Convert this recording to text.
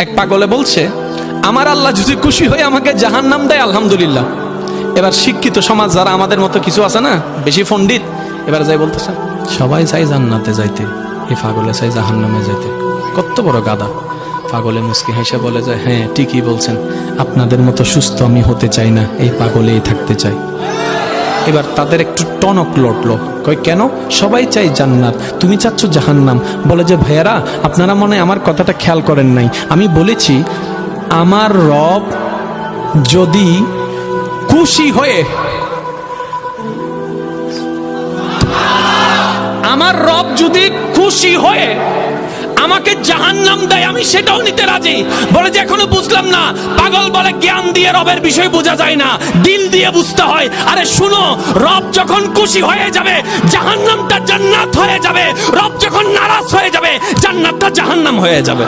এক পাগলে বলছে, আমার আল্লাহ যদি খুশি হয়ে আমাকে জাহান্নাম দেয় আলহামদুলিল্লাহ। এবার শিক্ষিত সমাজ যারা আমাদের মতো কিছু আছে না, বেশি পণ্ডিত, এবার যাই বলতেছে সবাই চাই জান্নাতে যাইতে, এই পাগলে চাই জাহান্নামে যাইতে। কত বড় গাদা। পাগলে মুস্কি হেসে বলে যায়, হ্যাঁ ঠিকই বলছেন, আপনাদের মতো সুস্থ আমি হতে চাই না, এই পাগলেই থাকতে চাই। এবার তাদের একটু টনক লটলো, কই কেন? সবাই চাই জান্নাত, তুমি চাচ্ছ জাহান্নাম। বলে যে ভাইয়ারা, আপনারা মনে হয় আমার কথাটা খেয়াল করেন নাই। আমি বলেছি আমার রব যদি খুশি হয়ে, আমার রব যদি খুশি হয়ে আমাকে জাহান্নাম দেয়, আমি সেটাও নিতে রাজি। বলে যে এখনো বুঝলাম না। পাগল বলে জ্ঞান দিয়ে রবের বিষয় বোঝা যায় না, দিল দিয়ে বুঝতে হয়। আরে শুনো, রব যখন খুশি হয়ে যাবে জাহান্নামটা জান্নাত হয়ে যাবে, রব যখন নারাজ হয়ে যাবে জান্নাতটা জাহান্নাম হয়ে যাবে।